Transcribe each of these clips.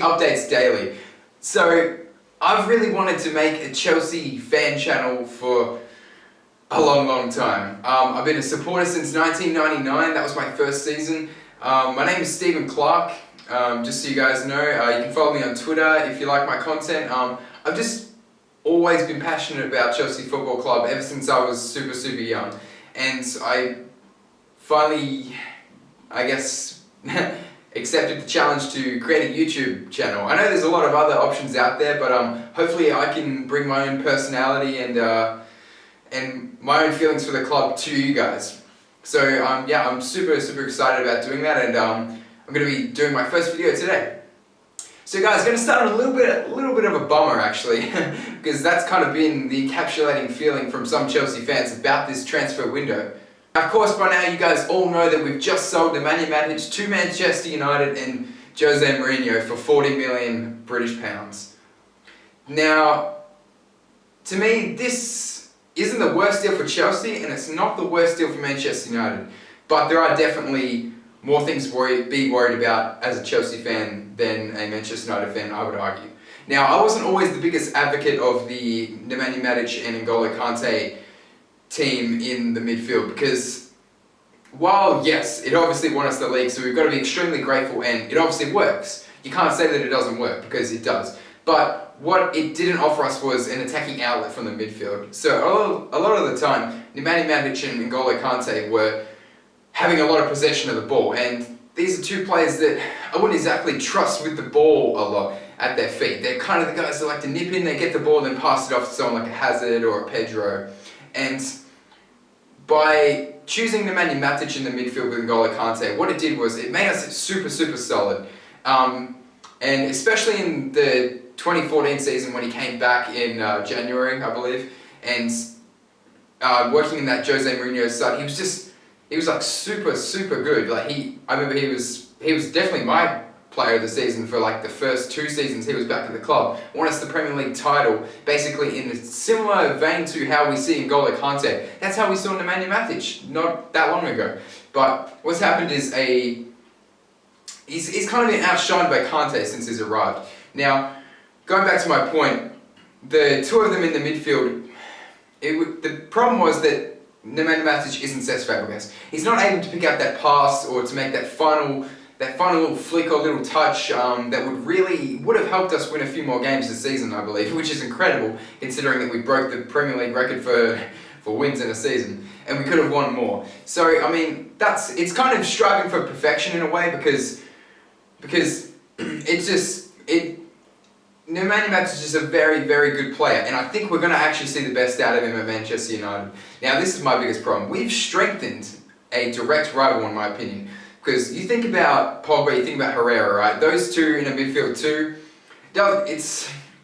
updates daily. So I've really wanted to make a Chelsea fan channel for a long time. I've been a supporter since 1999, that was my first season. My name is Stephen Clark, just so you guys know. You can follow me on Twitter if you like my content. I've just always been passionate about Chelsea Football Club ever since I was super young. And I finally, I guess, accepted the challenge to create a YouTube channel. I know there's a lot of other options out there, but hopefully I can bring my own personality and my own feelings for the club to you guys. So yeah, I'm super excited about doing that, and I'm going to be doing my first video today. So guys, going to start on a little bit of a bummer actually, because that's kind of been the encapsulating feeling from some Chelsea fans about this transfer window. Of course, by now you guys all know that we've just sold Nemanja Matic to Manchester United and Jose Mourinho for 40 million British pounds. Now, to me, this isn't the worst deal for Chelsea, and it's not the worst deal for Manchester United. But there are definitely more things to be worried about as a Chelsea fan than a Manchester United fan, I would argue. Now, I wasn't always the biggest advocate of the Nemanja Matic and N'Golo Kante team in the midfield, because while yes, it obviously won us the league, so we've got to be extremely grateful, and it obviously works. You can't say that it doesn't work, because it does. But what it didn't offer us was an attacking outlet from the midfield. So a lot of the time, Nemanja Matic and N'Golo Kante were having a lot of possession of the ball, and these are two players that I wouldn't exactly trust with the ball a lot at their feet. They're kind of the guys that like to nip in, they get the ball, then pass it off to someone like a Hazard or a Pedro. And by choosing Nemanja Matic in the midfield with N'Golo Kante, what it did was it made us super solid. And especially in the 2014 season when he came back in January, I believe, and working in that Jose Mourinho side, he was like super good. Like I remember he was definitely my player of the season for like the first 2 seasons he was back in the club. Won us the Premier League title, basically in a similar vein to how we see N'Golo Kante. That's how we saw Nemanja Matic not that long ago. But what's happened is he's kind of been outshined by Kante since he's arrived. Now, going back to my point, the two of them in the midfield, the problem was that Nemanja Matic isn't Cesc Fabregas. He's not able to pick out that pass or to make that final little flick or little touch that would have helped us win a few more games this season, I believe, which is incredible considering that we broke the Premier League record for wins in a season, and we could have won more. So I mean, it's kind of striving for perfection in a way, because Nemanja Matic is a very good player, and I think we're going to actually see the best out of him at Manchester United. Now, this is my biggest problem. We've strengthened a direct rival, in my opinion. Because you think about Pogba, you think about Herrera, right? Those two in a midfield too.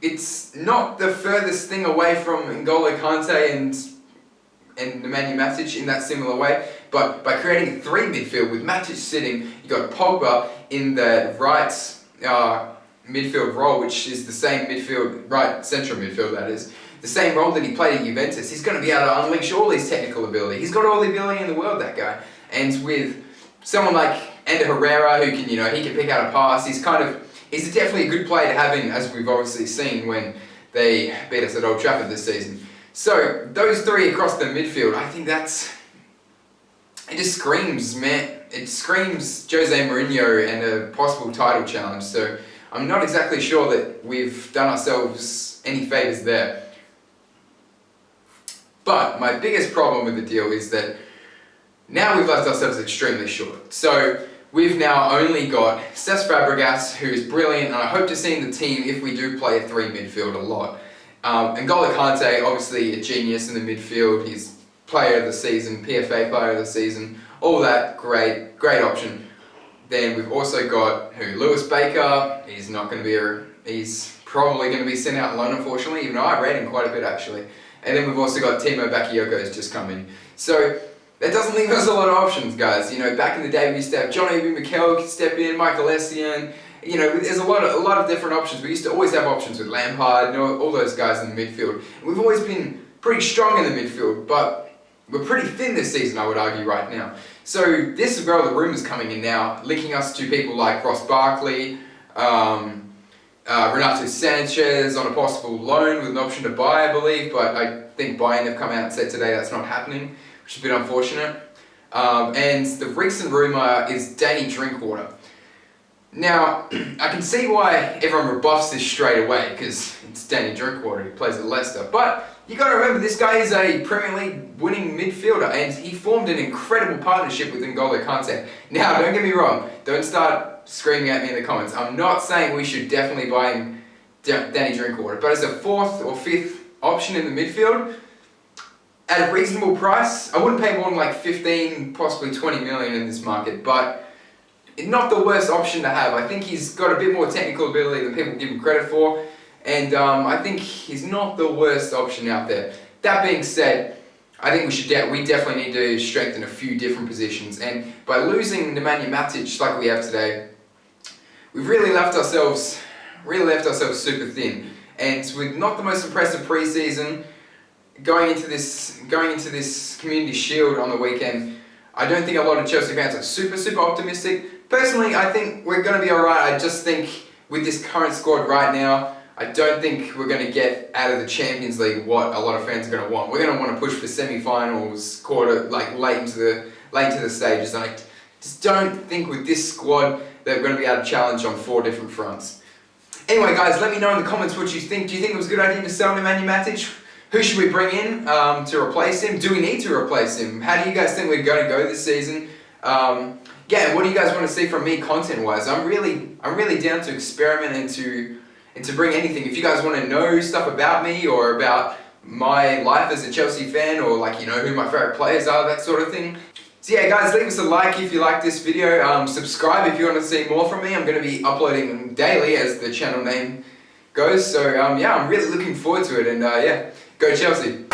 It's not the furthest thing away from N'Golo Kante and Nemanja Matic in that similar way. But by creating 3 midfield with Matic sitting, you got Pogba in the right midfield role, which is the same right central midfield, that is. The same role that he played at Juventus. He's going to be able to unleash all his technical ability. He's got all the ability in the world, that guy. And with someone like Ander Herrera, who can, he can pick out a pass. He's definitely a good player to have in, as we've obviously seen when they beat us at Old Trafford this season. So those 3 across the midfield, I think it just screams, man. It screams Jose Mourinho and a possible title challenge. So I'm not exactly sure that we've done ourselves any favours there. But my biggest problem with the deal is that now we've left ourselves extremely short. So we've now only got Cesc Fabregas, who is brilliant, and I hope to see in the team if we do play a 3 midfield a lot. N'Golo Kante, obviously a genius in the midfield. He's player of the season, PFA player of the season, all that, great option. Then we've also got Lewis Baker. He's probably going to be sent out on loan, unfortunately, even though I rate him quite a bit actually. And then we've also got Timo Bakayoko who's just come in. So that doesn't leave us a lot of options, guys. Back in the day we used to have John Obi Mikel could step in, Michael Essien. There's a lot of different options. We used to always have options with Lampard, all those guys in the midfield. And we've always been pretty strong in the midfield, but we're pretty thin this season, I would argue, right now. So this is where all the rumours coming in now, linking us to people like Ross Barkley, Renato Sanchez on a possible loan with an option to buy, I believe, but I think Bayern have come out and said today that's not happening, which is a bit unfortunate. And the recent rumour is Danny Drinkwater. Now, I can see why everyone rebuffs this straight away, because it's Danny Drinkwater, he plays at Leicester. But you got to remember, this guy is a Premier League winning midfielder, and he formed an incredible partnership with N'Golo Kante. Now, don't get me wrong, don't start screaming at me in the comments. I'm not saying we should definitely buy Danny Drinkwater, but as a fourth or fifth option in the midfield, at a reasonable price, I wouldn't pay more than like 15, possibly 20 million in this market, but not the worst option to have. I think he's got a bit more technical ability than people give him credit for, and I think he's not the worst option out there. That being said, I think we definitely need to strengthen a few different positions, and by losing Nemanja Matic like we have today, we've really left ourselves super thin. And with not the most impressive pre-season, going into this Community Shield on the weekend, I don't think a lot of Chelsea fans are super optimistic. Personally, I think we're going to be alright. I just think with this current squad right now, I don't think we're going to get out of the Champions League what a lot of fans are going to want. We're going to want to push for semi-finals, quarter, like late into the stages. And I just don't think with this squad that we're going to be able to challenge on 4 different fronts. Anyway, guys, let me know in the comments what you think. Do you think it was a good idea to sell Nemanja Matic? Who should we bring in to replace him? Do we need to replace him? How do you guys think we're going to go this season? Yeah, what do you guys want to see from me content-wise? I'm really down to experiment and to bring anything. If you guys want to know stuff about me or about my life as a Chelsea fan, or like, you know, who my favourite players are, that sort of thing. So yeah, guys, leave us a like if you like this video. Subscribe if you want to see more from me. I'm going to be uploading them daily, as the channel name goes. So yeah, I'm really looking forward to it, and yeah, go Chelsea.